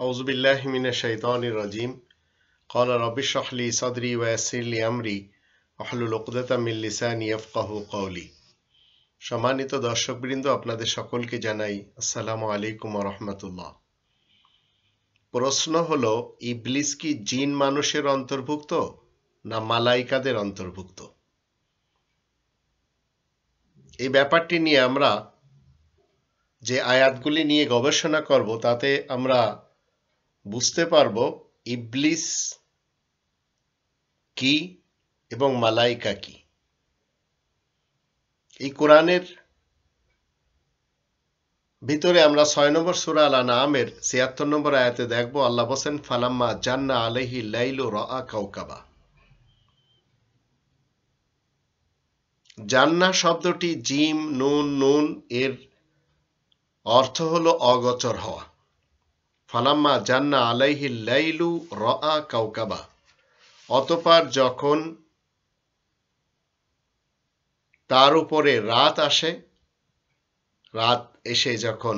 أعوذ بالله من الشيطان الرجيم قال رب اشرح لي صدري ويسر لي أمري واحلل عقدة من লিসানি ইয়াফকাহু কওলি। সম্মানিত দর্শকবৃন্দ, আপনাদের সকলকে জানাই আসসালামু আলাইকুম ওয়া রাহমাতুল্লাহ। প্রশ্ন হলো, ইবলিস কি জিন মানুষের অন্তর্ভুক্ত না মালাইকাদের অন্তর্ভুক্ত? এই ব্যাপারটি নিয়ে আমরা যে আয়াতগুলি নিয়ে গবেষণা করব তাতে আমরা বুঝতে পারব ইবলিস কি এবং মালাইকা কি। এই কোরআনের ভিতরে আমরা 6 নম্বর সূরা আল আনআমের 76 নম্বর আয়াতে দেখব, আল্লাহ বলেন ফালাম্মা জান্না আলাইহি লাইলু রাআ কাওকাবা। জান্না শব্দটি জিম নুন নুন এর অর্থ হলো অগোচর হওয়া। ফালাম্মা জান্না আলাইহি লাইলু রাআ কাওকাবা, অতঃপর যখন তার উপরে রাত আসে, রাত এসে যখন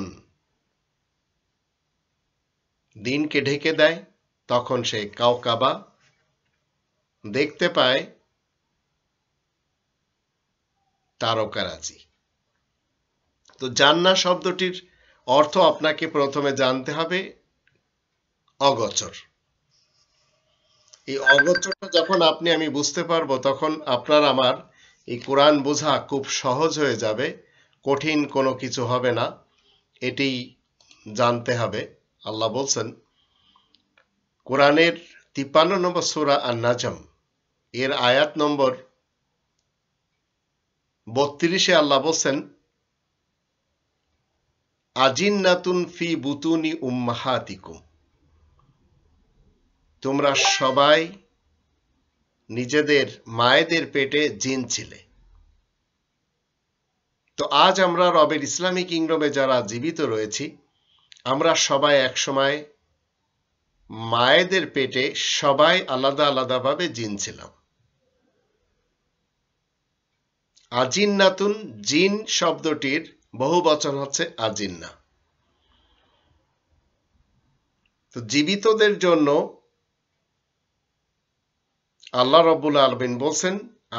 দিনকে ঢেকে দেয়, তখন সে কাওকাবা দেখতে পায়, তারকারাজি। তো জান্না শব্দটির অর্থ আপনাকে প্রথমে জানতে হবে অগোচর। এই অগোচরটা যখন আমি বুঝতে পারবো, তখন আপনার আমার এই কোরআন বোঝা খুব সহজ হয়ে যাবে, কঠিন কোনো কিছু হবে না। এটি জানতে হবে। আল্লাহ বলছেন কোরআনের 53 নম্বর সূরা আন-নাজম এর আয়াত নম্বর 32-এ আল্লাহ বলছেন আজিন্নাতুন ফি বুতুনি উম্মাহাতিকুম, তোমরা সবাই নিজেদের মায়েদের পেটে জিন ছিলে। তো আজ আমরা রবের ইসলামী কিংডমে যারা জীবিত রয়েছি, আমরা সবাই একসময় মায়েদের পেটে সবাই আলাদা আলাদাভাবে জিন ছিলাম। আজিন্নাতুন, জিন শব্দটির বহু বচন হচ্ছে আজিন্না। তো জীবিতদের জন্য আল্লাহ রাব্বুল আলামিন বলছেন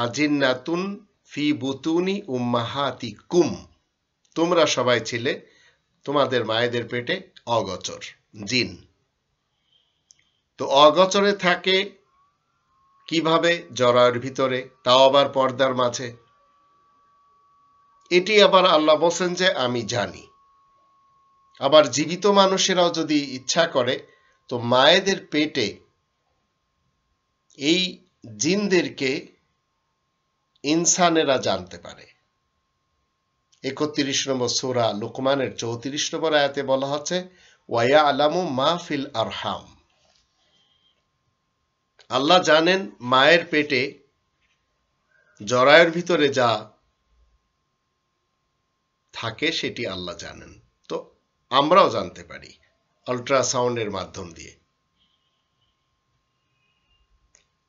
আজিন্নাতুন ফি বুতুনি উম্মাহাতিকুম, তোমরা সবাই ছিলে তোমাদের মায়েদের পেটে অগোচর, জিন। তো অগোচরে থাকে কিভাবে? জরায়ুর ভিতরে, তাও আবার পর্দার মাঝে। এটি আবার আল্লাহ বলছেন যে আমি জানি। আবার জীবিত মানুষেরাও যদি ইচ্ছা করে, তো মায়েদের পেটে এই জিনদেরকে ইনসানেরা জানতে পারে। 31 নম্বর সূরা লুকমানের 34 নম্বর আয়াতে বলা হচ্ছে ওয়া আলামু মা ফিল আরহাম, আল্লাহ জানেন মায়ের পেটে জরায়ুর ভিতরে যা থাকে সেটি আল্লাহ জানেন। তো আমরাও জানতে পারি আল্ট্রাসাউন্ডের মাধ্যম দিয়ে।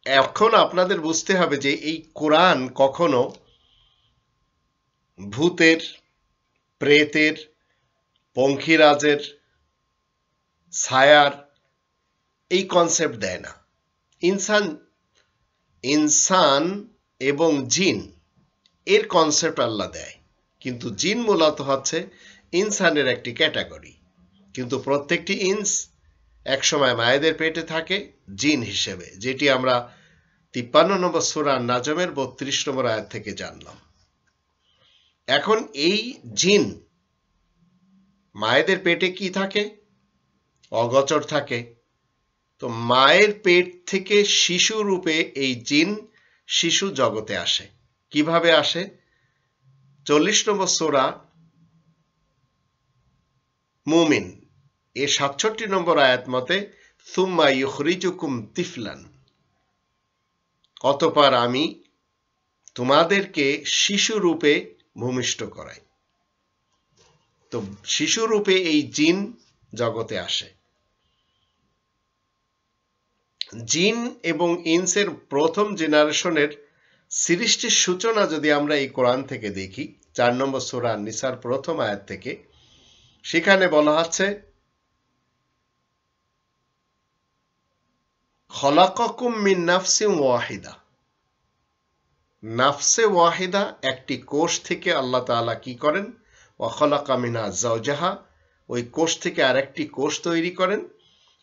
এখন আপনাদের বুঝতে হবে যে এই কোরআন কখনো ভূতের, প্রেতের, পঙ্খিরাজের, ছায়ার এই কনসেপ্ট দেয় না। ইনসান এবং জিন এর কনসেপ্ট আল্লাহ দেয়, কিন্তু জিন মূলত হচ্ছে ইনসানের একটি ক্যাটাগরি। কিন্তু প্রত্যেকটি ইনস একসময় মায়েদের পেটে থাকে জিন হিসেবে, যেটি আমরা 53 নম্বর সূরা নাজমের 32 নম্বর আয়াত থেকে জানলাম। এখন এই জিন মায়েদের পেটে কি থাকে? অগোচর থাকে। তো মায়ের পেট থেকে শিশু রূপে এই জিন শিশু জগতে আসে। কিভাবে আসে? 40 নম্বর সূরা মুমিন এর 67 নম্বর আয়াত মতে সুম্মা ইউখরিজুকুম তিফলান, অতঃপর আমি তোমাদেরকে শিশু রূপে ভূমিষ্ঠ করাই। তো শিশু রূপে এই জিন জগতে আসে। জিন এবং ইনসের প্রথম জেনারেশনের সৃষ্টির সূচনা যদি আমরা এই কোরআন থেকে দেখি, 4 নম্বর সূরা নিসার প্রথম আয়াত থেকে, সেখানে বলা হচ্ছে খলাকাকুম মিন নাফসিন ওয়াহিদা, নাফসে ওয়াহিদা একটি কোষ থেকে আল্লাহ তাআলা কি করেন? ওয়া খলাকা মিনহা যাওজাহা, ওই কোষ থেকে আরেকটি কোষ তৈরি করেন,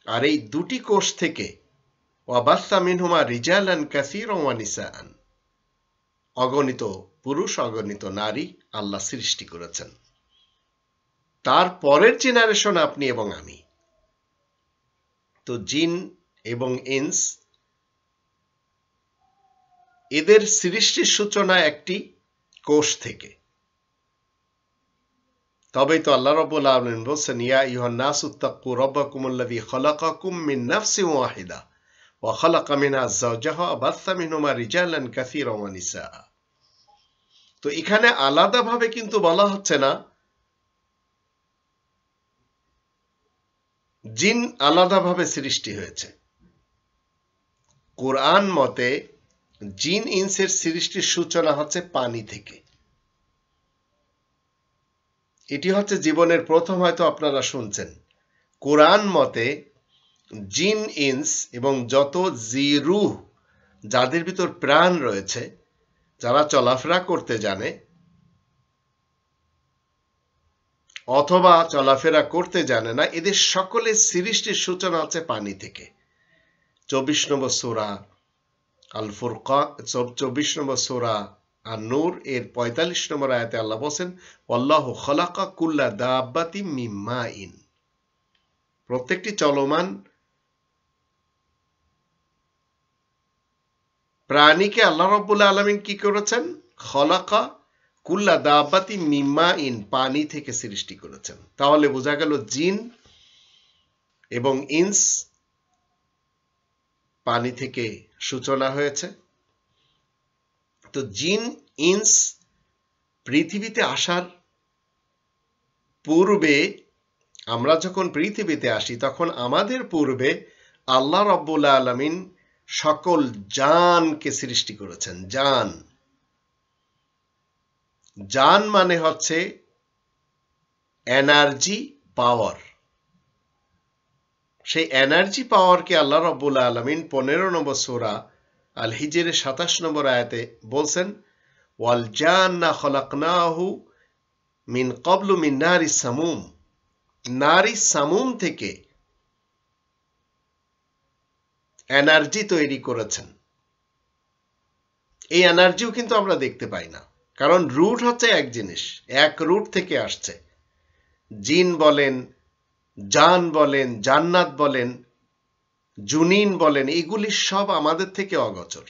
আর এই দুটি কোষ থেকে ওয়া বাসসা মিনহুমা রিজালান কাসীরান ওয়া নিসাআন, অগণিত পুরুষ অগণিত নারী আল্লাহ সৃষ্টি করেছেন। তার পরের জেনারেশন আপনি এবং আমি। তো জিন এবং ইনস, এদের সৃষ্টির সূচনা একটি কোষ থেকে। তবেই তো আল্লাহ রাব্বুল আলামিন বলছেন, ইয়া আইয়ুহান নাসু তাক্কু রাব্বাকুমুল্লাযী খালাকাকুম মিন নাফসিন ওয়াহিদা ওয়া খালাকা মিনহা যাওজাহা ওয়া বাসসা মিনহুমা রিজালান কাসীরান ওয়া নিসাআ। তো এখানে আলাদাভাবে কিন্তু বলা হচ্ছে না জিন আলাদাভাবে সৃষ্টি হয়েছে। কোরআন মতে জিন ইনসের সৃষ্টির সূচনা হচ্ছে পানি থেকে। এটি হচ্ছে জীবনের প্রথম, হয়তো আপনারা শুনছেন। কোরআন মতে জিন ইনস এবং যত জিরুহ, যাদের ভিতর প্রাণ রয়েছে, যারা চলাফেরা করতে জানে অথবা চলাফেরা করতে জানে না, এদের সকলের সৃষ্টির সূচনা হচ্ছে পানি থেকে। 24 নম্বর সূরা আল ফুরকান, 24 নম্বর সূরা আন-নূর এর 45 নম্বর আয়াতে আল্লাহ বলেন, ওয়াল্লাহু খালাকা কুল্লা দাব্বাতিন মিন মাইন। প্রত্যেকটি চলমান প্রাণীকে আল্লাহ রাব্বুল আলামিন কি করেছেন? খালাকা কুল্লা দাব্বাতিন মিন মাইন, পানি থেকে সৃষ্টি করেছেন। তাহলে বোঝা গেল জিন এবং ইনস পানি থেকে সূচনা হয়েছে। তো জিন ইনস পৃথিবীতে আসার পূর্বে, আমরা যখন পৃথিবীতে আসি তখন আমাদের পূর্বে আল্লাহ রাব্বুল আলামিন সকল জানকে সৃষ্টি করেছেন। জান, জান মানে হচ্ছে এনার্জি, পাওয়ার। সেই এনার্জি পাওয়ারকে আল্লাহ রাব্বুল আলামিন 15 নম্বর সূরা আল হিজরের 27 নম্বর আয়াতে বলছেন, ওয়াল জান্না খলাকনাহু মিন ক্বাবলু মিন নারিস সামুম, নারিস সামুম থেকে এনার্জি তৈরি করেছেন। এই এনার্জিও কিন্তু আমরা দেখতে পাই না, কারণ রুট হচ্ছে এক জিনিস, এক রুট থেকে আসছে। জিন বলেন, জান বলেন, জান্নাত বলেন, জুনিন বলেন, এগুলি সব আমাদের থেকে অগোচর।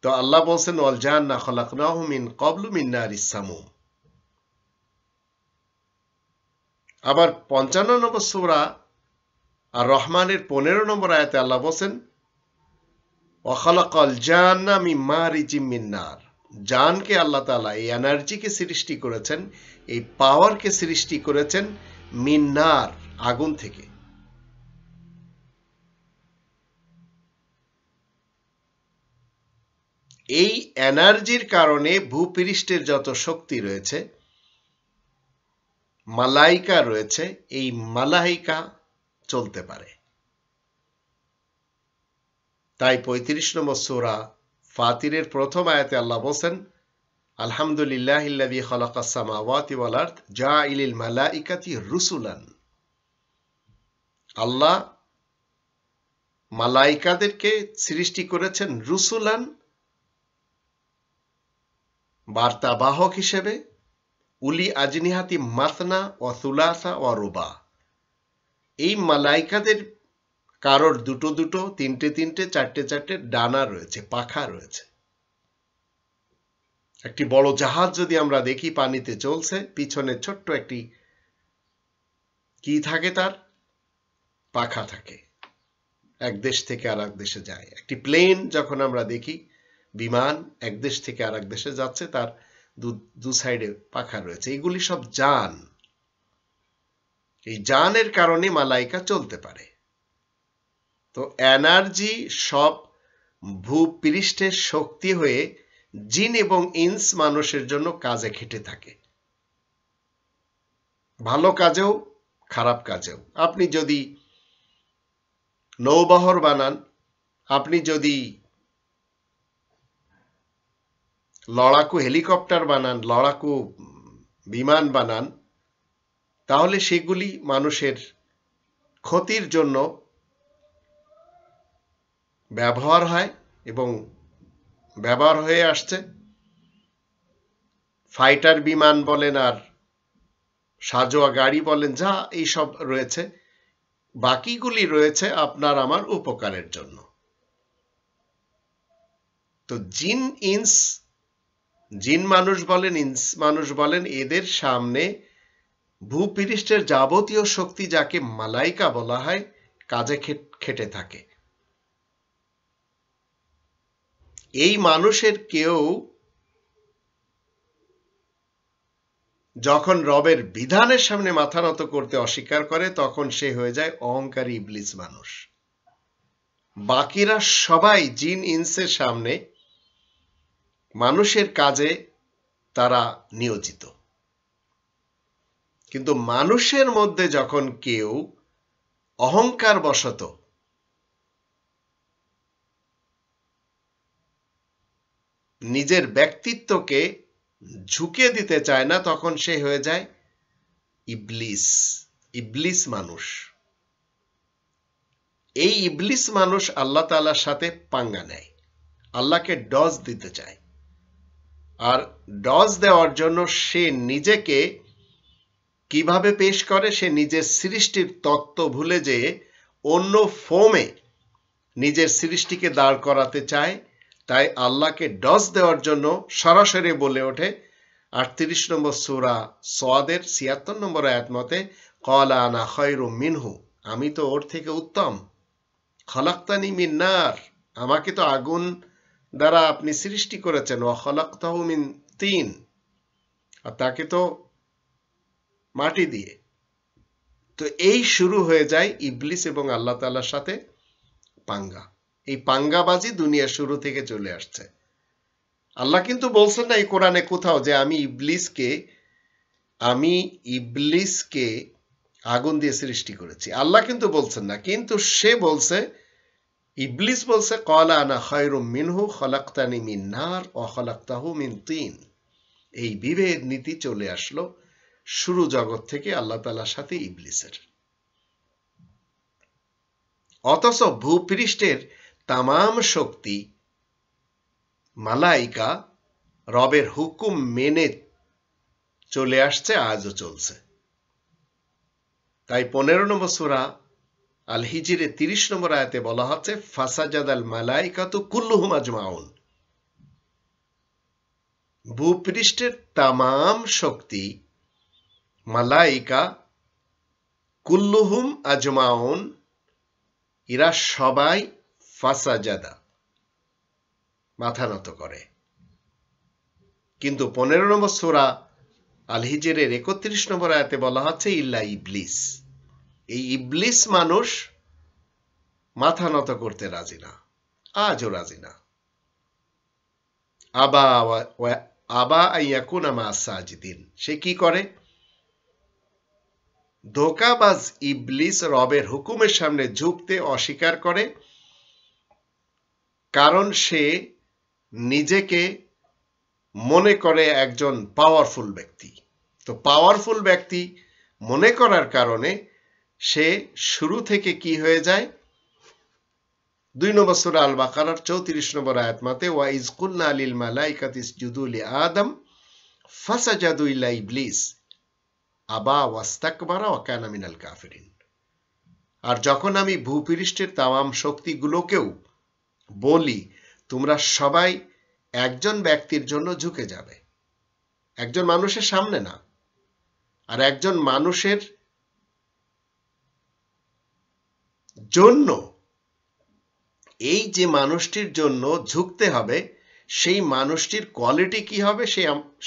তো আল্লাহ বলছেন, ওয়াল জান্না খলাকনাহু মিন ক্বাবলু মিন নারিস সামুম। আবার 55 নম্বর সূরা আর রহমানের 15 নম্বর আয়াতে আল্লাহ বলছেন, ওয়া খালাকাল জান্না মিন মারিজিম মিন নার, জানকে আল্লাহ তাআলা এই এনার্জিকে সৃষ্টি করেছেন, এই পাওয়ারকে সৃষ্টি করেছেন মিন নার, আগুন থেকে। এই এনার্জির কারণে ভূপৃষ্ঠের যত শক্তি রয়েছে, মালাইকা রয়েছে, এই মালাইকা চলতে পারে। তাই 35 নম্বর সূরা ফাতিরের প্রথম আয়াতে আল্লাহ বলেন, আলহামদুলিল্লাহিল্লাযী খালাকাস সামাওয়াতি ওয়াল আরদ জাইলিল মালাইকাতি রুসুলান। আল্লাহ মালাইকাদেরকে সৃষ্টি করেছেন রুসুলান, বার্তাবাহক হিসেবে, উলি আজনিহাতি মাসনা ওয়া সুলাসা ওয়া রুবা। এই মালাইকাদের কারোর দুটো দুটো, তিনটে তিনটে, চারটে চারটে ডানা রয়েছে, পাখা রয়েছে। একটি বড় জাহাজ যদি আমরা দেখি পানিতে চলছে, পিছনে ছোট্ট একটি কি থাকে, তার পাখা থাকে, এক দেশ থেকে আর এক দেশে যায়। একটি প্লেন যখন আমরা দেখি, বিমান এক দেশ থেকে আর এক দেশে যাচ্ছে, তার দু সাইডে পাখা রয়েছে। এগুলি সব জান। এই জানের কারণে মালাইকা চলতে পারে। তো এনার্জি সব ভূপৃষ্ঠের শক্তি হয়ে জিন এবং ইনস মানুষের জন্য কাজে খেটে থাকে, ভালো কাজেও খারাপ কাজেও। আপনি যদি নৌবহর বানান, আপনি যদি লড়াকু হেলিকপ্টার বানান, লড়াকু বিমান বানান, তাহলে সেগুলি মানুষের ক্ষতির জন্য ব্যবহার হয় এবং ব্যবহার হয়ে আসছে। ফাইটার বিমান বলেন আর সাজোয়া গাড়ি বলেন, যা এইসব রয়েছে, বাকিগুলি রয়েছে আপনার আমার উপকারের জন্য। তো জিন ইন্স, জিন মানুষ বলেন ইন্স মানুষ বলেন, এদের সামনে ভূপৃষ্ঠের যাবতীয় শক্তি, যাকে মালাইকা বলা হয়, কাজে খেটে থাকে। এই মানুষের কেউ যখন রবের বিধানের সামনে মাথা নত করতে অস্বীকার করে, তখন সে হয়ে যায় অহংকারী ইবলিস মানুষ। বাকিরা সবাই জিন ইন্সের সামনে মানুষের কাজে তারা নিয়োজিত। কিন্তু মানুষের মধ্যে যখন কেউ অহংকার বশত নিজের ব্যক্তিত্বকে ঝুঁকে দিতে চায় না, তখন সে হয়ে যায় ইবলিস, ইবলিস মানুষ। এই ইবলিস মানুষ আল্লাহ তাআলার সাথে পাঙ্গা নেয়, আল্লাহকে ডজ দিতে চায়। আর ডজ দেওয়ার জন্য সে নিজেকে কিভাবে পেশ করে, সে নিজের সৃষ্টির তত্ত্ব ভুলে যেয়ে অন্য ফর্মে নিজের সৃষ্টিকে দাঁড় করাতে চায়। তাই আল্লাহকে ডজ দেওয়ার জন্য সরাসরি বলে ওঠে 38 নম্বর সূরা সাদের 76 নম্বর আয়াত মতে, ক্বালা আনা খায়রুম মিনহু, আমি তো ওর থেকে উত্তম। খলাকতানি মিন নার, আমাকে তো আগুন দ্বারা আপনি সৃষ্টি করেছেন। ওয়া খলাকতাহু মিন তিন, আর তাকে তো মাটি দিয়ে। তো এই শুরু হয়ে যায় ইবলিস এবং আল্লাহ তাআলার সাথে পাঙ্গা। এই পাঙ্গাবাজি দুনিয়া শুরু থেকে চলে আসছে। আল্লাহ কিন্তু বলছেন না এই কোরআনে কোথাও যে আমি ইবলিসকে আগুন দিয়ে সৃষ্টি করেছি। আল্লাহ কিন্তু বলছেন না, কিন্তু সে বলছে, ইবলিস বলছে, ক্বালা আনা খায়রুম মিনহু খলাকতানি মিন নার ওয়া খলাকতাহু মিন তিন। এই বিভেদ নীতি চলে আসলো শুরু জগৎ থেকে আল্লাহ তাআলার সাথে ইবলিসের। অথচ ভূপৃষ্ঠের তামাম শক্তি মালাইকা রবের হুকুম মেনে চলে আসছে, আজও চলছে। তাই 15 নম্বর সূরা আল হিজরে 30 নম্বর আয়াতে বলা হচ্ছে, ফাসাজাদাল মালাইকাতু কুল্লুহুম আজমাউন। ভূপৃষ্ঠের তামাম শক্তি মালাইকা কুল্লুহুম আজমাউন, এরা সবাই ফাসাজাদা, মাথা নত করে। কিন্তু 15 নম্বর সূরা আল হিজরের 31 নম্বর আয়াতে বলা হচ্ছে, ইল্লা ইবলিস, এই ইবলিস মানুষ মাথা নত করতে রাজি না, আজও রাজি না। আবা আইয়াকুনা মা সাজিদিন, সে কি করে? ধোঁকাবাজ ইবলিস রবের হুকুমের সামনে ঝুঁকতে অস্বীকার করে, কারণ সে নিজেকে মনে করে একজন পাওয়ারফুল ব্যক্তি। তো পাওয়ারফুল ব্যক্তি মনে করার কারণে সে শুরু থেকে কি হয়ে যায়? 2 নম্বর সূরা আল বাকারার 34 নম্বর আয়াত মতে, ওয়া ইজ কুলনা লিল মালাইকাতি ইসজুদু লি আদম ফাসাজাদু ইল্লা ইবলিস আবা ওয়াস্তাকবারা ওয়া কানা মিনাল কাফিরিন। আর যখন আমি ভূপৃষ্ঠের তামাম শক্তিগুলোকেও বলি তোমরা সবাই একজন ব্যক্তির জন্য ঝুঁকে যাবে, একজন মানুষের সামনে না, আর একজন মানুষের জন্য, এই যে মানুষটির জন্য ঝুঁকতে হবে, সেই মানুষটির কোয়ালিটি কি হবে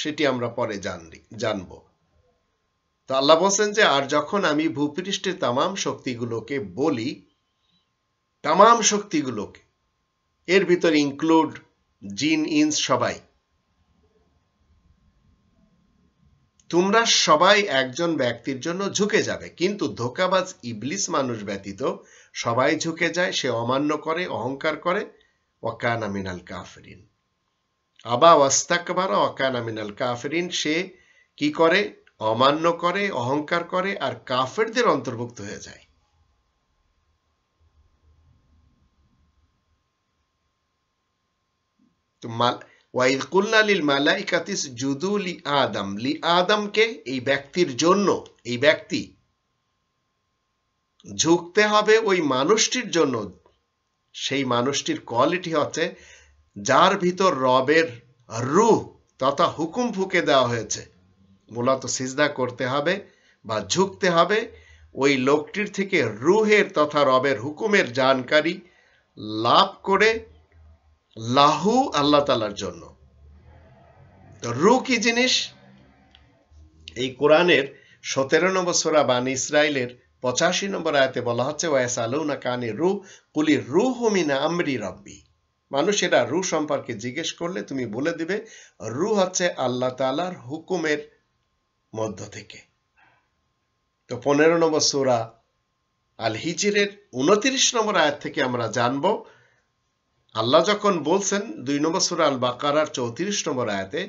সেটি আমরা পরে জানব। তো আল্লাহ বলছেন যে, আর যখন আমি ভূপৃষ্ঠের তামাম শক্তিগুলোকে বলি, তামাম শক্তিগুলোকে, এর ভিতর ইনক্লুড জিন ইন্স সবাই, তোমরা সবাই একজন ব্যক্তির জন্য ঝুঁকে যাবে, কিন্তু ধোঁকাবাজ ইবলিস মানুষ ব্যতীত সবাই ঝুঁকে যায়, সে অমান্য করে, অহংকার করে, ওয়াকানা মিনাল কাফিরিন। আবা ওয়াস্তাকবারা ওয়াকানা মিনাল কাফিরিন, সে কি করে? অমান্য করে, অহংকার করে, আর কাফেরদের অন্তর্ভুক্ত হয়ে যায়। তো ওয়াইদ কুলনা লিল মালাইকাতি ইসজুদু লি আদম, লি আদমকে এই ব্যক্তির জন্য, এই ব্যক্তি ঝুঁকতে হবে ওই মানুষটির জন্য। সেই মানুষটির কোয়ালিটি হচ্ছে যার ভিতর রবের রূহ তথা হুকুম ফুঁকে দেওয়া হয়েছে। মূলত সিজদা করতে হবে বা ঝুঁকতে হবে ওই লোকটির থেকে রূহের তথা রবের হুকুমের জানকারি লাভ করে লাহু আল্লাহ তাআলার জন্য। রূহ কি জিনিস? এই কোরআনের 17 নম্বর সূরা বানী ইসরাইলের 85 নম্বর আয়াতে বলা হচ্ছে, ওয়াসালুনাকা আনির রূহ কুলির রূহু মিন আমরি রাব্বি। মানুষেরা রূহ সম্পর্কে জিজ্ঞেস করলে তুমি বলে দিবে রূহ হচ্ছে আল্লাহ তাআলার হুকুমের মধ্য থেকে। তো 15 নম্বর সূরা আল হিজরের 29 নম্বর আয়াত থেকে আমরা জানব, আল্লাহ যখন বলছেন 2 নম্বর সূরা আল বাকারার 34 নম্বর আয়াতে,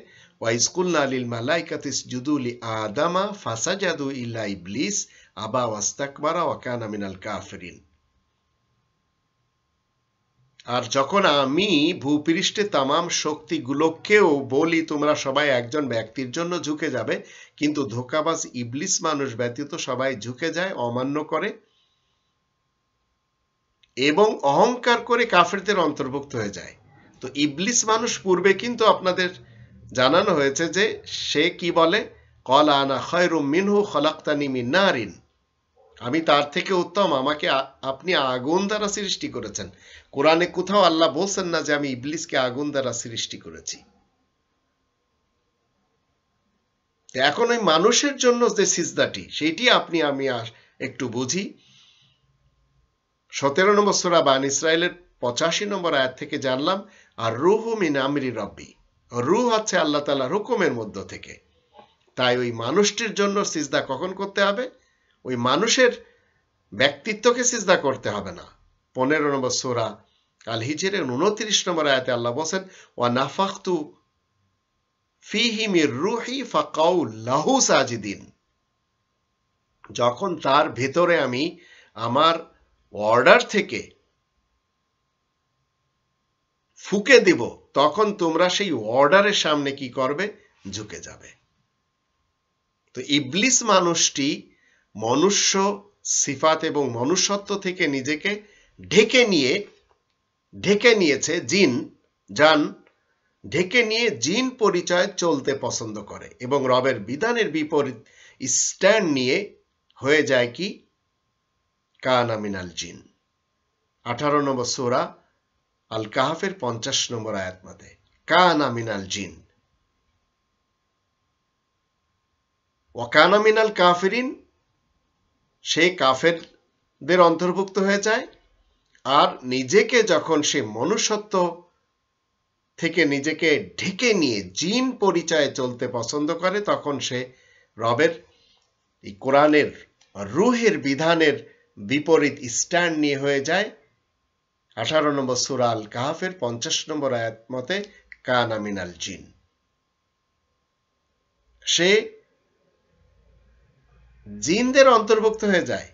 ওয়াইজ কুলনা লিল মালাইকাতি ইসজুদু লি আদামা ফাসাজাদু ইল্লা ইবলিস আবা ওয়াস্তাকবারা ওয়া কানা মিনাল কাফিরিন। আর যখন আমি ভূপৃষ্ঠে তামাম শক্তিগুলোকেও বলি তোমরা সবাই একজন ব্যক্তির জন্য ঝুঁকে যাবে, কিন্তু ধোঁকাবাজ ইবলিস মানুষ ব্যতীত সবাই ঝুঁকে যায়, অমান্য করে এবং অহংকার করে কাফেরদের অন্তর্ভুক্ত হয়ে যায়। তো ইবলিস মানুষ পূর্বে কিন্তু আপনাদের জানানো হয়েছে যে সে কি বলে, ক্বালা আনা খায়রুম মিনহু খলাকতানি মিন নারিন, আমি তার থেকে উত্তম, আমাকে আপনি আগুন দ্বারা সৃষ্টি করেছেন। কোরআনে কোথাও আল্লাহ বলছেন না যে আমি ইবলিসকে আগুন দ্বারা সৃষ্টি করেছি। এখন ওই মানুষের জন্য যে সিজদাটি, সেইটি আপনি আমি একটু বুঝি। 17 নম্বর সূরা বানী ইসরাইলের 85 নম্বর আয়াত থেকে জানলাম, আর রূহু মিন আমরি রাব্বি, রূহ হচ্ছে আল্লাহ তাআলার হুকুমের মধ্য থেকে। তাই ওই মানুষটির জন্য সিজদা কখন করতে হবে? ওই মানুষের ব্যক্তিত্বকে সিজদা করতে হবে না। 15 নম্বর সূরা আল হিজরের 29 নম্বর আয়াতে আল্লাহ বলেন, ওয়া নাফাখতু ফীহি মির রূহি ফাকাউ লাহু সাজিদিন, যখন তার ভেতরে আমি আমার অর্ডার থেকে ফুঁকে দিব তখন তোমরা সেই অর্ডারের সামনে কি করবে? ঝুঁকে যাবে। তো ইবলিস মানুষটি মনুষ্য সিফাত এবং মনুষ্যত্ব থেকে নিজেকে ঢেকে নিয়েছে, ঢেকে নিয়ে জিন পরিচয় চলতে পছন্দ করে এবং রবের বিধানের বিপরীত স্ট্যান্ড নিয়ে হয়ে যায় কি? কানা মিনাল জিন। 18 নম্বর সূরা আল কাহাফের 50 নম্বর আয়াত মতে, কানা মিনাল জিন ওয়া কানা মিনাল কাফিরিন, সে কাফেরদের অন্তর্ভুক্ত হয়ে যায়। আর নিজেকে যখন সে মনুষ্যত্ব থেকে নিজেকে ঢেকে নিয়ে জিন পরিচয়ে চলতে পছন্দ করে, তখন সে রবের এই কোরআনের রূহের বিধানের বিপরীত স্ট্যান্ড নিয়ে হয়ে যায় 18 নম্বর সূরা আল কাহাফের 50 নম্বর আয়াত মতে, কানা মিনাল জিন। সে জিনদের অন্তর্ভুক্ত হয়ে যায়।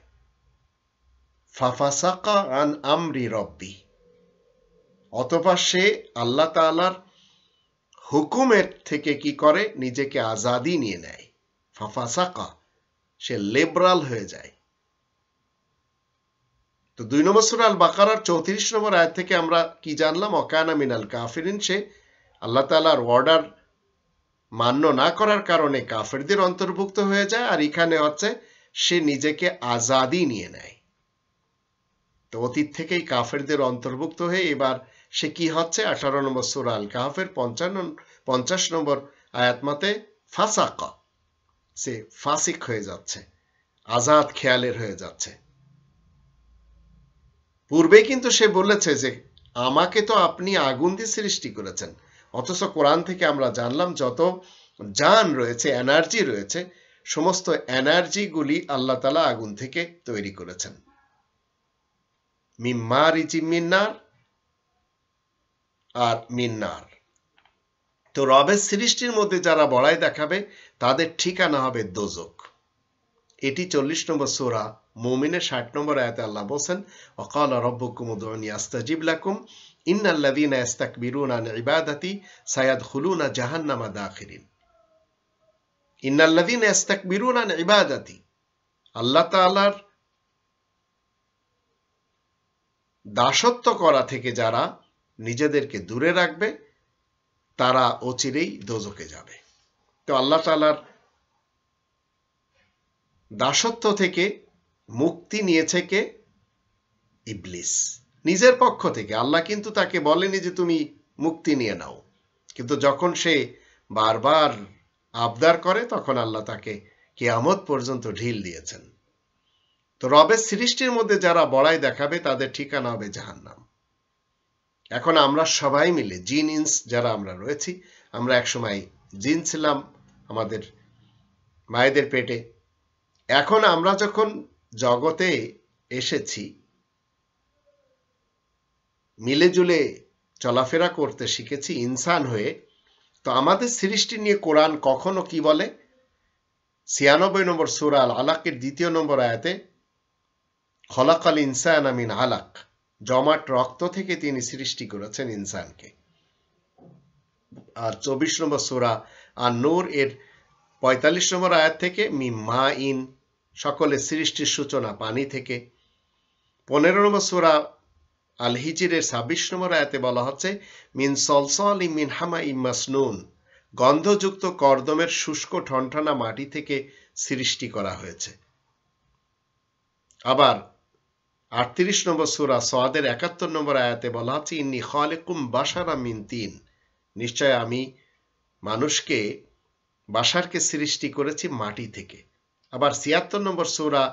ফাফাসাকা আন আমরি রব্বি, অতঃপর সে আল্লাহ তাআলার হুকুমের থেকে কি করে? নিজেকে আজাদি নিয়ে নেয়। ফাফাসাকা, সে লিবারাল হয়ে যায়। তো 2 নম্বর সূরা আল বাকারার 34 নম্বর আয়াত থেকে আমরা কি জানলাম? ওয়াকানা মিনাল কাফিরিন, সে আল্লাহ তাআলার অর্ডার মান্য না করার কারণে কাফেরদের অন্তর্ভুক্ত হয়ে যায়। আর এখানে হচ্ছে সে নিজেকে আজাদি নিয়ে নেয়। তো অতীত থেকেই কাফেরদের অন্তর্ভুক্ত হয়ে এবার সে কি হচ্ছে? 18 নম্বর সূরা আল কাহাফের 50 নম্বর আয়াত মতে ফাসাকা, সে ফাসিক হয়ে যাচ্ছে, আজাদ খেয়ালের হয়ে যাচ্ছে। পূর্বে কিন্তু সে বলেছে যে আমাকে তো আপনি আগুন দিয়ে সৃষ্টি করেছেন, অথচ কোরআন থেকে আমরা জানলাম যত জান রয়েছে, এনার্জি রয়েছে, সমস্ত এনার্জিগুলি আল্লাহ তাআলা আগুন থেকে তৈরি করেছেন। মিন মারিজিম মিন নার আর মিন নার। তো রবের সৃষ্টির মধ্যে যারা বড়াই দেখাবে তাদের ঠিকানা হবে দোজক। এটি 40 নম্বর সূরা মুমিনের 60 নম্বর আয়াতে আল্লাহ বলেন, ওয়াকালা রাব্বুকুম উদউনি আস্তাজিব লাকুম ইন্নাল্লাযীনা ইস্তাকবিরুনা আন ইবাদাতি সায়াদখুলুনা জাহান্নামা দাখিরিন। ইন্নাল্লাযীনা ইস্তাকবিরুনা আন ইবাদাতি, আল্লাহ তাআলার দাসত্ব করা থেকে যারা নিজেদেরকে দূরে রাখবে তারা অচিরেই দোজকে যাবে। তো আল্লাহ তাআলার দাসত্ব থেকে মুক্তি নিয়েছে কে? ইবলিস নিজের পক্ষ থেকে। আল্লাহ কিন্তু তাকে বলেনি যে তুমি মুক্তি নিয়ে নাও, কিন্তু যখন সে বারবার আবদার করে তখন আল্লাহ তাকে কিয়ামত পর্যন্ত ঢিল দিয়েছেন। তো রবের সৃষ্টির মধ্যে যারা বড়াই দেখাবে তাদের ঠিকানা হবে জাহান্নাম। এখন আমরা সবাই মিলে জিন ইনস যারা আমরা রয়েছি, আমরা একসময় জিন ছিলাম আমাদের মায়েদের পেটে। এখন আমরা যখন জগতে এসেছি, মিলেজুলে চলাফেরা করতে শিখেছি ইনসান হয়ে, তো আমাদের সৃষ্টি নিয়ে কোরআন কখনো কি বলে? 96 নম্বর সূরা আল আলাকের 2 নম্বর আয়াতে, খলাকাল ইনসানা মিন আলাক, জমাট রক্ত থেকে তিনি সৃষ্টি করেছেন ইনসানকে। আর 24 নম্বর সূরা আর নূর এর 45 নম্বর আয়াত থেকে, মিম মা ইন, সকলের সৃষ্টির সূচনা পানি থেকে। 15 নম্বর সূরা আল হিজরের 26 নম্বর আয়াতে বলা হচ্ছে, মিন সলসলি মিন হামাই মাসনুন, গন্ধযুক্ত কর্দমের শুষ্ক ঠনঠনা মাটি থেকে সৃষ্টি করা হয়েছে। আবার 38 নম্বর সূরা সাদের 71 নম্বর আয়াতে বলা হচ্ছে, ইন্নী খালিকুম বাশারা মিন তিন, নিশ্চয় আমি মানুষকে বাশারকে সৃষ্টি করেছি মাটি থেকে। আবার 76 নম্বর সূরা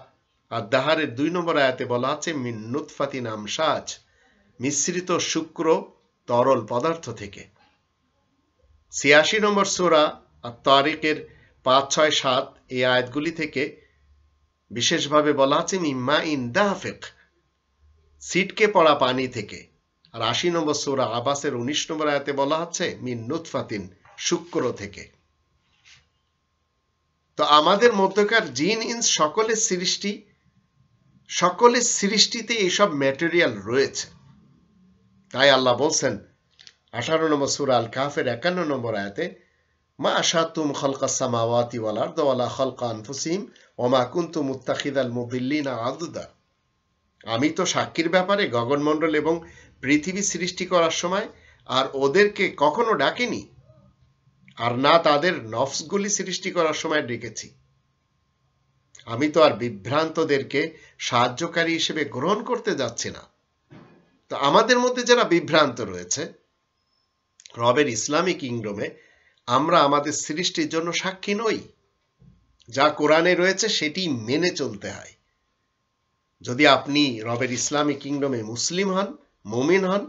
আদ-দাহারের 2 নম্বর আয়াতে বলা আছে, মিন নুতফাতিন আমশাজ, মিশ্রিত শুক্র তরল পদার্থ থেকে। 86 নম্বর সূরা আত-তারিকের 5, 6, 7 এই আয়াতগুলি থেকে বিশেষভাবে বলা আছে, মিম্মা ইন দাফিক, ছিটকে পড়া পানি থেকে। আর 80 নম্বর সূরা আবাসের 19 নম্বর আয়াতে বলা হচ্ছে, মিন নুতফাতিন, শুক্র থেকে। তো আমাদের মধ্যকার জিন ইনস সকলের সৃষ্টিতে এইসব ম্যাটেরিয়াল রয়েছে। তাই আল্লাহ বলছেন 18 নম্বর সূরা আল কাহফের 51 নম্বর আয়াতে, মা আশাতুম খালকাস সামাওয়াতি ওয়াল আরদ ওয়ালা খালকা আনফুসিহিম ওয়া মা কুনতু মুত্তাখিদাল মুদিল্লিনা আদুদা। আমি তো সাক্ষীর ব্যাপারে গগনমণ্ডল এবং পৃথিবী সৃষ্টি করার সময় আর ওদেরকে কখনো ডাকিনি, আর না তাদের নফসগুলি সৃষ্টি করার সময় ডেকেছি। আমি তো আর বিভ্রান্তদেরকে সাহায্যকারী হিসেবে গ্রহণ করতে যাচ্ছি না। তো আমাদের মধ্যে যারা বিভ্রান্ত রয়েছে, রবের ইসলামী কিংডমে আমরা আমাদের সৃষ্টির জন্য সাক্ষী নই। যা কোরআনে রয়েছে সেটি মেনে চলতে হয়। যদি আপনি রবের ইসলামী কিংডমে মুসলিম হন, মুমিন হন,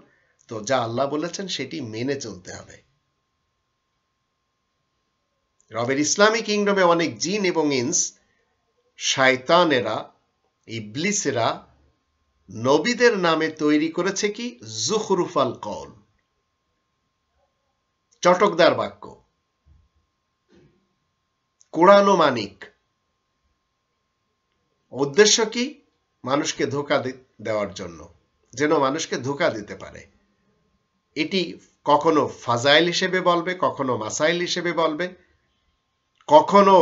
তো যা আল্লাহ বলেছেন সেটি মেনে চলতে হবে। রবের ইসলামী কিংডমে অনেক জিন এবং ইনস, শয়তানেরা, ইবলিসেরা নবীদের নামে তৈরি করেছে কি? যুখরুফাল কওল, চটকদার বাক্য, কোরআন মানিক। উদ্দেশ্য কি? মানুষকে ধোঁকা দেওয়ার জন্য, যেন মানুষকে ধোঁকা দিতে পারে। এটি কখনো ফাজাইল হিসেবে বলবে, কখনো মাসাইল হিসেবে বলবে, কখনো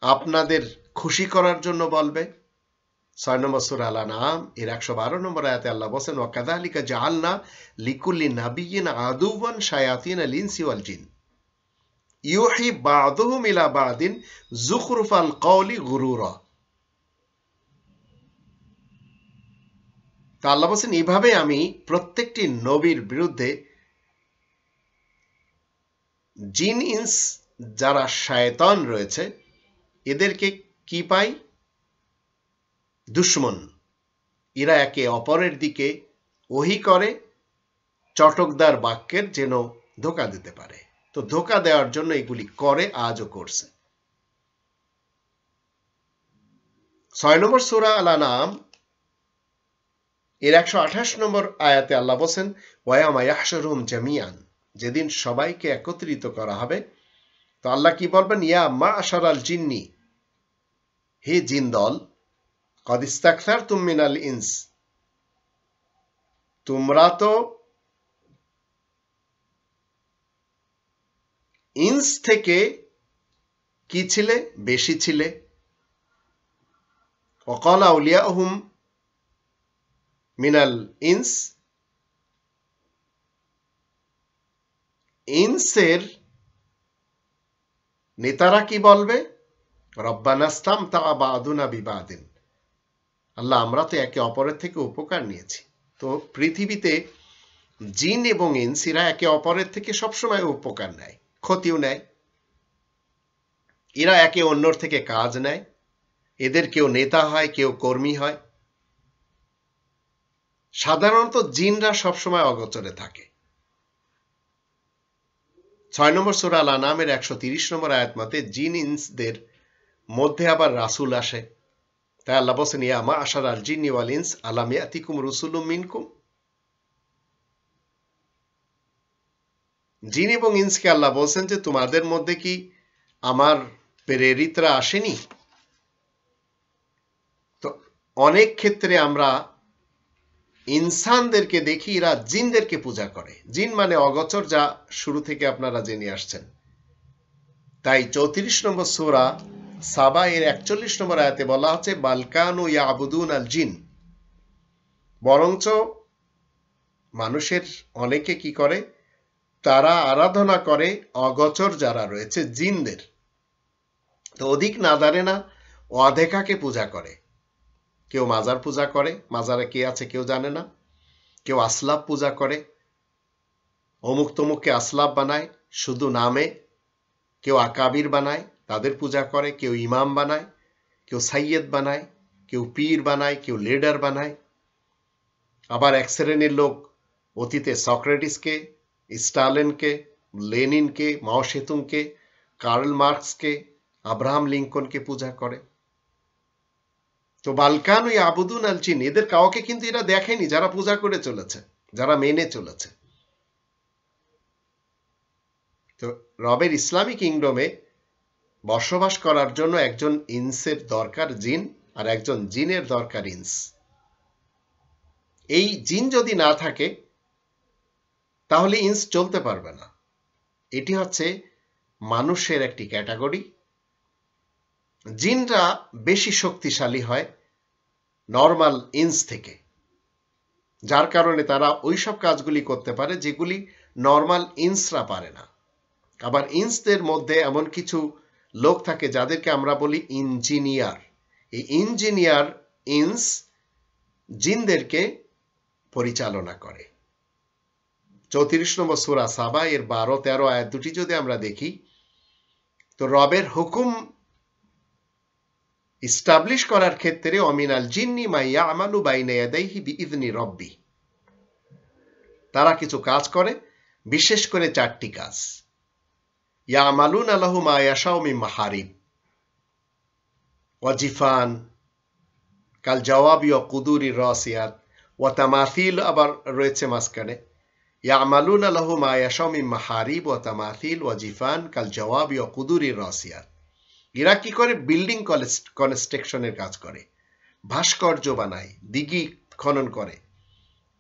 আপনাদের খুশি করার জন্য বলবে। 6 নম্বর সূরা আল আনআম এর 112 নম্বর আয়াতে আল্লাহ বলেন, ওয়া কাযালিকা জাআলনা লিকুল্লি নাবিয়্যিন আদুওয়ান শায়াতিনাল ইনসি ওয়াল জিন ইউহি বা'দুহুম ইলা বা'দিন যুখরুফাল কওলি গুরুরা। তা আল্লাহ বলেন, এইভাবে আমি প্রত্যেকটি নবীর বিরুদ্ধে জিন ইনস যারা শয়তান রয়েছে এদেরকে কি পাই? দুশমন। এরা একে অপরের দিকে ওহী করে চটকদার বাক্যের যেন ধোঁকা দিতে পারে। তো ধোঁকা দেওয়ার জন্য এগুলি করে, আজও করছে। 6 নম্বর সূরা আল-আনআম এর 128 নম্বর আয়াতে আল্লাহ বলেন, ওয়ায়ামা ইয়াহশুরুহুম জামিআন, যেদিন সবাইকে একত্রিত করা হবে, তো আল্লাহ কি বলবেন, ইয়া মা'শারাল জিন্নি, হে জিন দল, কদ ইস্তাকসারতুম মিনাল ইনস, তোমরা তো ইনস থেকে কি ছিলে, বেশি ছিলে। ওয়াকালা আউলিয়াহুম মিনাল ইনস, ইনসের নেতারা কি বলবে, রব্বানা ইসতামতাআ বা'দুনা বিবাদিন, আল্লাহ আমরা তো একে অপরের থেকে উপকার নিয়েছি। তো পৃথিবীতে জিন এবং ইনস এরা একে অপরের থেকে সবসময় উপকার নেয়, ক্ষতিও নেয়। এরা একে অন্যর থেকে কাজ নেয়, এদের কেউ নেতা হয়, কেউ কর্মী হয়। সাধারণত জিনরা সবসময় অগোচরে থাকে। 6 নম্বর সূরা আল-আনআমের 130 নম্বর আয়াত মতে জিন ইনসদের মধ্যে আবার রাসূল আসে। তাই আল্লাহ বলেন, ইয়া মা'শারাল জিন্নি ওয়াল ইনস আলাম ইয়াতিকুম রুসুলুম মিনকুম, জিন এবং ইনসকে আল্লাহ বলছেন যে তোমাদের মধ্যে কি আমার প্রেরিতরা আসেনি। তো অনেক ক্ষেত্রে আমরা ইনসানদেরকে দেখি এরা জিনদেরকে পূজা করে। জিন মানে অগোচর, যা শুরু থেকে আপনারা জেনে আসছেন। তাই 34 নম্বর সূরা সাবা এর 41 নম্বর আয়াতে বলা হচ্ছে, বালকানু ইয়াবুদুন আল জিন, বরঞ্চ মানুষের অনেকে কি করে, তারা আরাধনা করে অগোচর যারা রয়েছে জিনদের। তো অধিক না জানে না অদেখাকে পূজা করে। কেউ মাজার পূজা করে, মাজারে কে আছে কেউ জানে না। কেউ আসলাব পূজা করে, অমুক তমুককে আসলাব বানায় শুধু নামে। কেউ আকাবির বানায়, তাদের পূজা করে। কেউ ইমাম বানায়, কেউ সাইয়েদ বানায়, কেউ পীর বানায়, কেউ লিডার বানায়। আবার এক শ্রেণীর লোক অতীতে সক্রেটিসকে, স্টালিনকে, লেনিনকে, মাও সেতুংকে, কার্ল মার্কসকে, আব্রাহাম লিঙ্কনকে পূজা করে। তো বালকান ওই আবুদুন আল জিন, এদের কাউকে কিন্তু এরা দেখেনি যারা পূজা করে চলেছে, যারা মেনে চলেছে। তো রবের ইসলামী কিংডমে বসবাস করার জন্য একজন ইনসের দরকার জিন, আর একজন জিনের দরকার ইনস। এই জিন যদি না থাকে তাহলে ইনস চলতে পারবে না। এটি হচ্ছে মানুষের একটি ক্যাটাগরি। জিনরা বেশি শক্তিশালী হয় নর্মাল ইনস থেকে, যার কারণে তারা ওইসব কাজগুলি করতে পারে যেগুলি নর্মাল ইনসরা পারে না। আবার ইনসদের মধ্যে এমন কিছু লোক থাকে যাদেরকে আমরা বলি ইঞ্জিনিয়ার। এই ইঞ্জিনিয়ার ইনস জিনদেরকে পরিচালনা করে। 34 নম্বর সূরা সাবা এর 12-13 আয়াত দুটি যদি আমরা দেখি, তো রবের হুকুম ইস্টাবলিশ করার ক্ষেত্রে অমিনাল জিন্নি মা ইয়ামালু বাইনা ইয়াদাইহি বিইذনি রব্বি, তারা কিছু কাজ করে, বিশেষ করে 4টি কাজ। ইয়ামালুনা লাহু মা ইয়াশাউ মিন মাহারিব ওয়া জিফান কাল জাওয়াবি ওয়া কুদুরি রাসিয়াত ওয়া তামাথিল, আবার রয়েছে মাঝখানে ইয়ামালুনা লাহু মা ইয়াশাউ মিন মাহারিব ওয়া তামাথিল ওয়া জিফান কাল জাওয়াবি ওয়া কুদুরি রাসিয়াত। এরা কি করে, বিল্ডিং কনস্ট্রাকশনের কাজ করে, ভাস্কর্য বানায়, দিঘি খনন করে,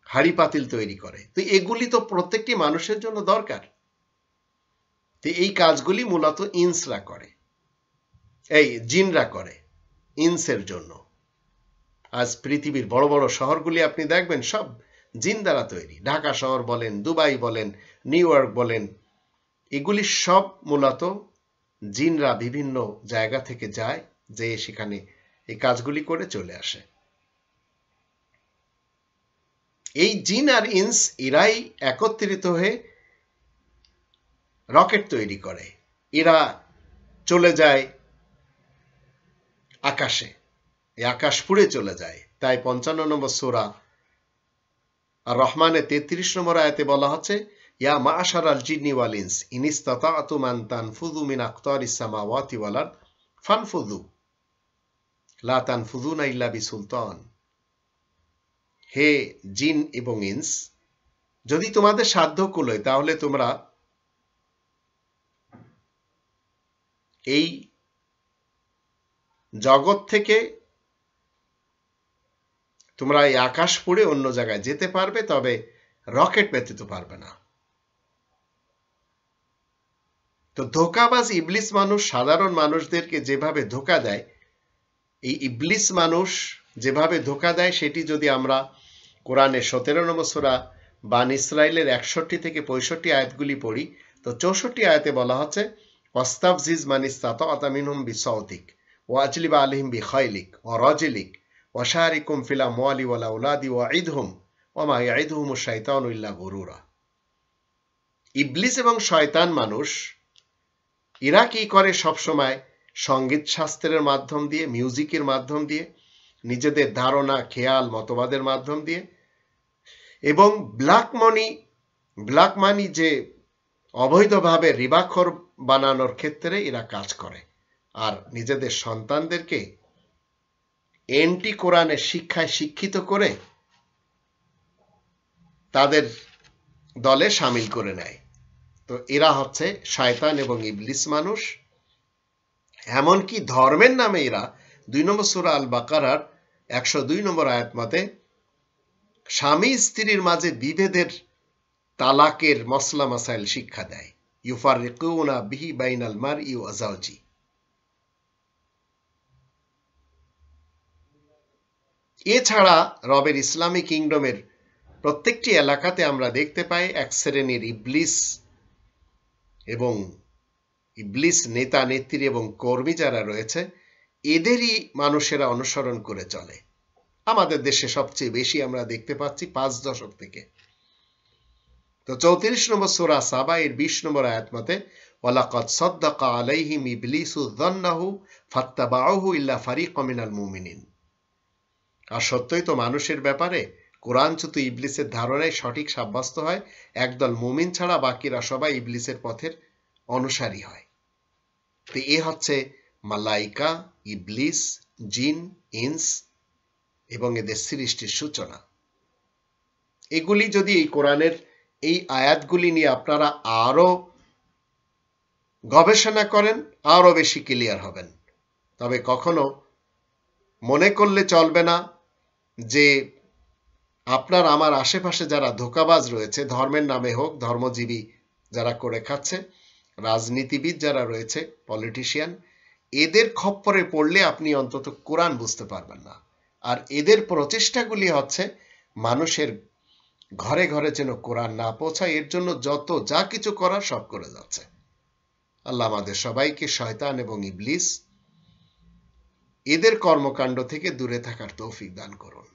হাড়ি পাতিল তৈরি করে। তো এগুলি তো প্রত্যেকটি মানুষের জন্য দরকার। তো এই কাজগুলি মূলত ইনসরা করে, এই জিনরা করে ইনসের জন্য। আজ পৃথিবীর বড় বড় শহরগুলি আপনি দেখবেন সব জিন দ্বারা তৈরি। ঢাকা শহর বলেন, দুবাই বলেন, নিউ ইয়র্ক বলেন, এগুলি সব মূলত জিনরা বিভিন্ন জায়গা থেকে যায়, যে সেখানে এই কাজগুলি করে চলে আসে। এই জিন আর ইনস এরাই একত্রিত হয়ে রকেট তৈরি করে। এরা চলে যায় আকাশে, এই আকাশ পুড়ে চলে যায়। তাই 55 নম্বর সূরা আর রহমানের 33 নম্বর আয়াতে বলা হচ্ছে, ইয়া মা'শারাল জিন্নি ওয়াল ইনস ইন ইসতাতা'তুম আন তানফুযু মিন আকতারিস সামাওয়াতি ওয়াল আরদ ফানফুযু লা তানফুযুনা ইল্লা বিসুলতান। হে জিন এবং ইনস, যদি তোমাদের সাধ্য কুলোয় তাহলে তোমরা এই জগৎ থেকে তোমরা এই আকাশ পুড়ে অন্য জায়গায় যেতে পারবে, তবে রকেট ব্যতীত পারবে না। তো ধোঁকাবাজ ইবলিস মানুষ সাধারণ মানুষদেরকে যেভাবে ধোঁকা দেয়, এই ইবলিস মানুষ যেভাবে ধোঁকা দেয় সেটি যদি আমরা কোরআনের 17 নম্বর সূরা বানী ইসরাইলের 61 থেকে 65 আয়াতগুলি পড়ি, তো 64 আয়াতে বলা হচ্ছে ওয়াস্তাফজিজ মান ইসতাতা'তা মিনহুম বিসাউতিক ওয়া আজলিব আলাইহিম বিখাইলিক ওয়া রাজিলিক ওয়া শারিকুম ফিল আমওয়ালি ওয়াল আওলাদি ওয়াইদহুম ওয়া মা ইয়াইদুহুমুশ শাইতানু ইল্লা গুরুরা। ইবলিস এবং শয়তান মানুষ এরা কি করে, সবসময় সঙ্গীত শাস্ত্রের মাধ্যম দিয়ে, মিউজিকের মাধ্যম দিয়ে, নিজেদের ধারণা, খেয়াল, মতবাদের মাধ্যম দিয়ে এবং ব্ল্যাক মানি যে অবৈধভাবে রিবাখোর বানানোর ক্ষেত্রে এরা কাজ করে, আর নিজেদের সন্তানদেরকে এন্টি কোরআনের শিক্ষায় শিক্ষিত করে তাদের দলে সামিল করে নেয়। তো এরা হচ্ছে শয়তান এবং ইবলিস মানুষ। এমনকি ধর্মের নামে এরা 2 নম্বর সূরা আল বাকারার 102 নম্বর আয়াত মতে স্বামী স্ত্রীর মাঝে বিভেদের তালাকের মসলা মাসাইল শিক্ষা দেয়। ইউফাররিকুনা বিহি বাইনাল মারই ওয়া যাওজি। এছাড়া রবের ইসলামী কিংডমের প্রত্যেকটি এলাকাতে আমরা দেখতে পাই এক শ্রেণীর ইবলিস এবং ইবলিস নেতা নেত্রী এবং কর্মী যারা রয়েছে, এদেরই মানুষেরা অনুসরণ করে চলে। আমাদের দেশে সবচেয়ে বেশি আমরা দেখতে পাচ্ছি 5 দশক থেকে। তো 34 নম্বর সূরা সাবা এর 20 নম্বর আয়াত মতে ওয়ালাকাদ সাদ্দাকা আলাইহিম ইবলিসু যান্নাহু ফাত্তাবাউহু ইল্লা ফারিকাম মিনাল মুমিনিন। আর সত্যই তো মানুষের ব্যাপারে কোরআনচ্যুত ইবলিসের ধারণায় সঠিক সাব্যস্ত হয়, একদল মুমিন ছাড়া বাকিরা সবাই ইবলিসের পথের অনুসারী হয়। তো এ হচ্ছে মালাইকা, ইবলিস, জিন, ইনস এবং এদের সৃষ্টির সূচনা। এগুলি যদি এই কোরআনের এই আয়াতগুলি নিয়ে আপনারা আরো গবেষণা করেন, আরো বেশি ক্লিয়ার হবেন। তবে কখনো মনে করলে চলবে না যে আপনার আমার আশেপাশে যারা ধোঁকাবাজ রয়েছে, ধর্মের নামে হোক, ধর্মজীবী যারা করে খাচ্ছে, রাজনীতিবিদ যারা রয়েছে, পলিটিশিয়ান, এদের খপ্পরে পড়লে আপনি অন্তত কোরআন বুঝতে পারবেন না। আর এদের প্রচেষ্টাগুলি হচ্ছে মানুষের ঘরে ঘরে যেন কোরআন না পৌঁছায়, এর জন্য যত যা কিছু করার সব করে যাচ্ছে। আল্লাহ আমাদের সবাইকে শয়তান এবং ইবলিস এদের কর্মকাণ্ড থেকে দূরে থাকার তৌফিক দান করুন।